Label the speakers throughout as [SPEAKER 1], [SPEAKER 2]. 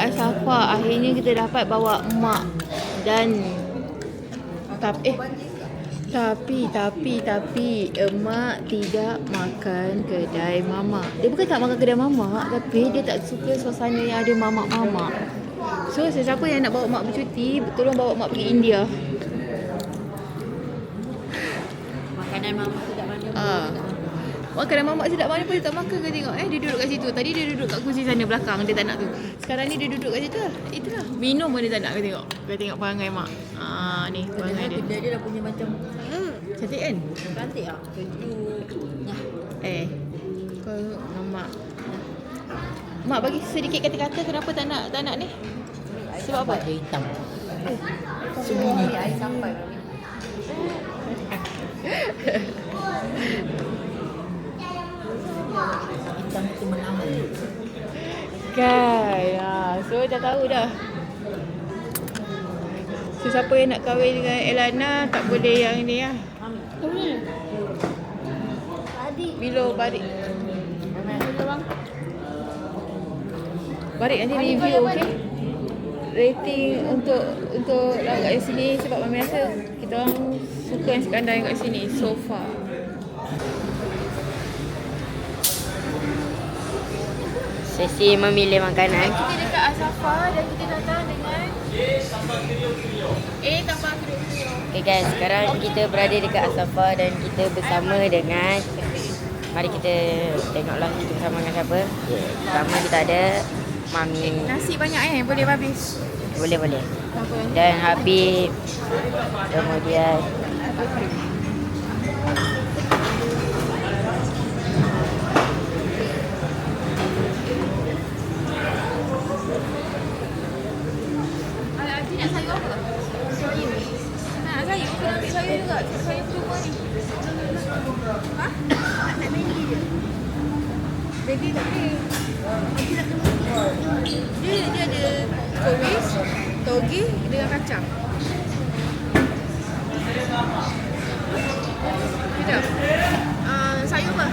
[SPEAKER 1] dekat Asafah. Akhirnya kita dapat bawa mak dan tapi emak tidak makan kedai mamak. Dia bukan tak makan kedai mamak, tapi dia tak suka suasana yang ada mamak-mamak. So sesiapa yang nak bawa mak bercuti, tolong bawa mak pergi India.
[SPEAKER 2] Makanan mamak sedap mana pun.
[SPEAKER 1] Makanan mamak sedap mana pun dia tak makan. Kau tengok dia duduk kat situ. Tadi dia duduk kat kursi sana belakang, dia tak nak tu. Sekarang ni dia duduk kat situ lah. Itulah. Minum pun dia tak nak. Kau tengok perangai mak. Ni perangai dia.
[SPEAKER 2] Kedai dia dah punya macam
[SPEAKER 1] Cantik kan?
[SPEAKER 2] cantik ah. Keju.
[SPEAKER 1] Kau mak. Mak bagi sedikit kata-kata kenapa tak nak ni? Sebab apa?
[SPEAKER 2] Dia hitam.
[SPEAKER 1] Semua ni
[SPEAKER 2] Air sampai. Hitam tu menawan.
[SPEAKER 1] Kan. So dah tahu dah. So siapa yang nak kahwin dengan Elana tak boleh yang ni lah. Milo barik. Barik nanti review, okey? Rating untuk laut kat sini sebab Mami rasa kita orang suka yang Iskandar yang kat sini so far.
[SPEAKER 2] Sesi memilih makanan.
[SPEAKER 1] Kita dekat Asafah dan kita datang dengan tambah kriuk-kriuk.
[SPEAKER 2] Okay guys, sekarang kita berada dekat Asafah dan kita bersama dengan, mari kita tengoklah kita bersama dengan siapa. Pertama kita ada Mami.
[SPEAKER 1] Nasi banyak boleh habis.
[SPEAKER 2] Boleh. Dan Habib. Kemudian
[SPEAKER 1] Adik nak sayur apa? Sayur. Nak sayur ke nak ambil sayur juga? Sayur semua ni. Ha? Nak Maggi je. Maggi tak boleh. Maggi nak tengok. Dia ada koris, toge dengan kacang. Sekejap. Sayur apa?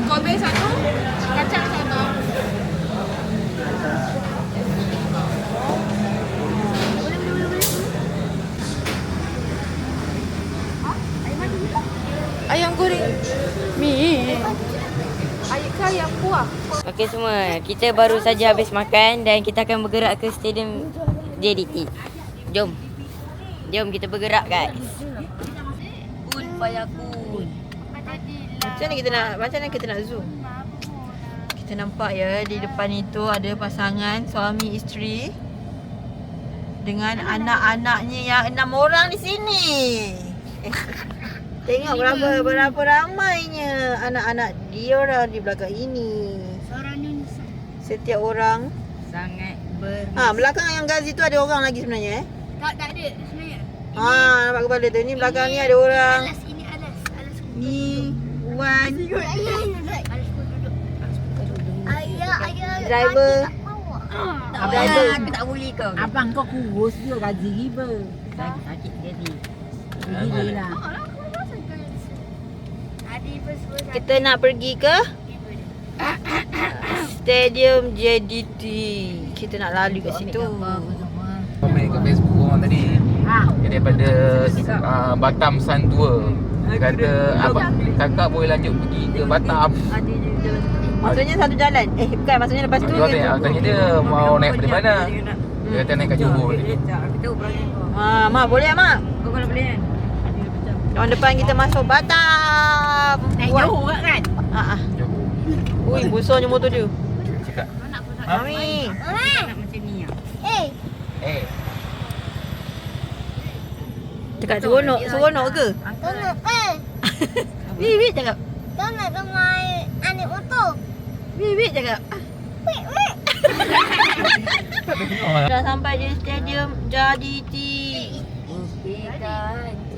[SPEAKER 1] Koris satu, kacang satu. Ayam goreng. Mi. Ayam kuah.
[SPEAKER 2] okey semua, kita baru saja habis makan dan kita akan bergerak ke stadium JDT. Jom kita bergerak guys. Kun fayakun.
[SPEAKER 1] Macam mana kita nak zoom? Kita nampak ya di depan itu ada pasangan suami isteri dengan anak-anaknya yang 6 orang di sini. Tengok berapa ramainya anak-anak dia orang di belakang ini. Setiap orang
[SPEAKER 2] Sangat
[SPEAKER 1] belakang yang Gazi tu ada orang lagi sebenarnya
[SPEAKER 3] Tak ada sebenarnya.
[SPEAKER 1] nampak kepala tu. Ni belakang ni ada orang.
[SPEAKER 3] Ini alas
[SPEAKER 1] Ni Wan,
[SPEAKER 3] ayah.
[SPEAKER 1] driver.
[SPEAKER 2] Driver aku tak boleh kau.
[SPEAKER 4] Abang kau kurus dia gaji riba.
[SPEAKER 2] Sakit jadi.
[SPEAKER 4] Gila lah.
[SPEAKER 1] Kita nak pergi ke Stadium JDT. Kita nak lalu kat situ.
[SPEAKER 5] Komen kat Facebook orang tadi. Dia daripada Batam Sun Tour. Dia kata abang kakak boleh lanjut pergi ke Batam.
[SPEAKER 1] Maksudnya satu jalan. Bukan, maksudnya lepas tu
[SPEAKER 5] Tanya dia mau naik dari mana. Dia kata naik kat Johor.
[SPEAKER 1] Mak boleh tak mak?
[SPEAKER 2] Kau kalau boleh kan?
[SPEAKER 1] Tahun depan kita masuk Batam.
[SPEAKER 2] Naik Johor kan?
[SPEAKER 5] Johor.
[SPEAKER 1] Ui, besarnya motor dia.
[SPEAKER 5] Cakap.
[SPEAKER 1] Mami.
[SPEAKER 2] Nak macam ni ah.
[SPEAKER 5] Eh.
[SPEAKER 1] Cakap seronok ke? Wih cakap.
[SPEAKER 3] Nak main anak motor.
[SPEAKER 1] Wih cakap. Dah sampai di Stadium JDT.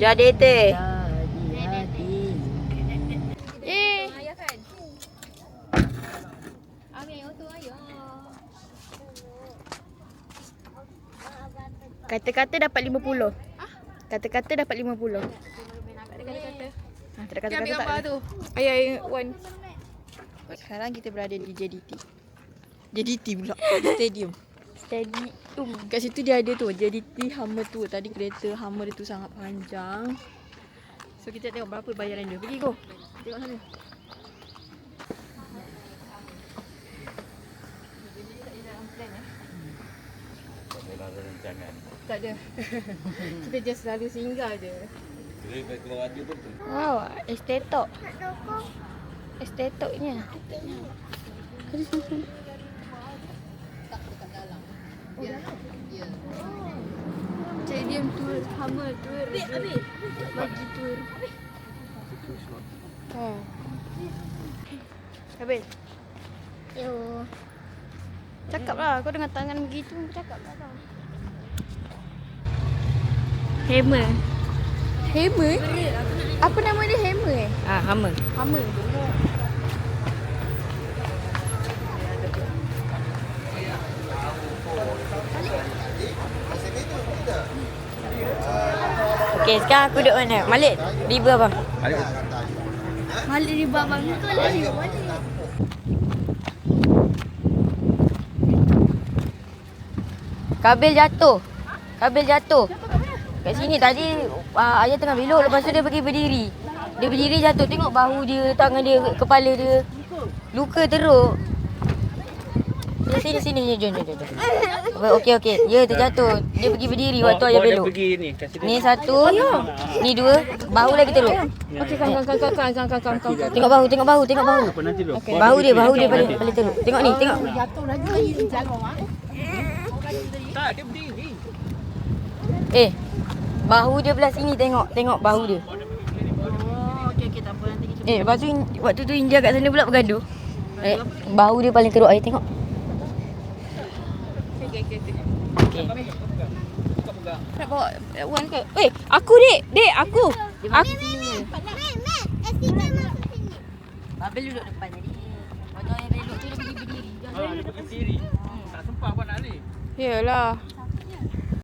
[SPEAKER 1] JDT. Ayah kan? Ambil motor ayah. Kata-kata dapat 50. Kata-kata dapat 50. Tak ada kata-kata tak ada. Tu. Ayah yang Wan. Sekarang kita berada di JDT. JDT pula. Stadium. Kat situ dia ada tu JDT Hummer tu. Tadi kereta Hummer dia tu sangat panjang. So kita tengok berapa bayaran dia. Pergi go. Tengok sana. Tak ada. Kita just selalu singgah je.
[SPEAKER 2] Wow, estetok.
[SPEAKER 3] Nak tokong.
[SPEAKER 2] Estetoknya.
[SPEAKER 1] Stadium tour, Hummer tour. Bagi tour.
[SPEAKER 2] Oh.
[SPEAKER 1] Habis.
[SPEAKER 3] Yo.
[SPEAKER 1] Cakap lah. Kau dengan tangan begitu. Cakap lah tau. Hammer. Hammer? Apa nama dia Hammer eh?
[SPEAKER 2] Hammer.
[SPEAKER 1] Hammer.
[SPEAKER 2] Okey, sekarang aku duduk mana? Malik, riba abang.
[SPEAKER 3] Malik di babang tu lah.
[SPEAKER 2] Kabel jatuh. Kabel jatuh. Kat sini tadi ayah tengah belok, lepas tu dia pergi berdiri. Dia berdiri jatuh, tengok bahu dia, tangan dia, kepala dia. Luka teruk. Sini, jom. Okey. Dia terjatuh. Dia pergi berdiri waktu ayah belok. Ni satu, ni dua, bahu lagi teruk.
[SPEAKER 1] Okey, kang.
[SPEAKER 2] Tengok bahu. Okay. Bahu dia paling teruk. Tengok ni, tengok.
[SPEAKER 5] Tak, dia berdiri.
[SPEAKER 2] Bahu dia belah sini, tengok bahu dia.
[SPEAKER 1] Oh, okey, tak apa, nanti kita.
[SPEAKER 2] Lepas tu waktu tu India kat sana pula bergaduh. Bahu dia paling teruk, ayah tengok.
[SPEAKER 1] Okey. Nak bawa Wan ke? Aku dek, aku.
[SPEAKER 3] Mek, STK masuk sini.
[SPEAKER 2] Babel duduk depan tadi. Waktu ayah belok tu dia pergi berdiri.
[SPEAKER 5] Dia berdiri. Tak sempat apa nak ni.
[SPEAKER 1] Yalah.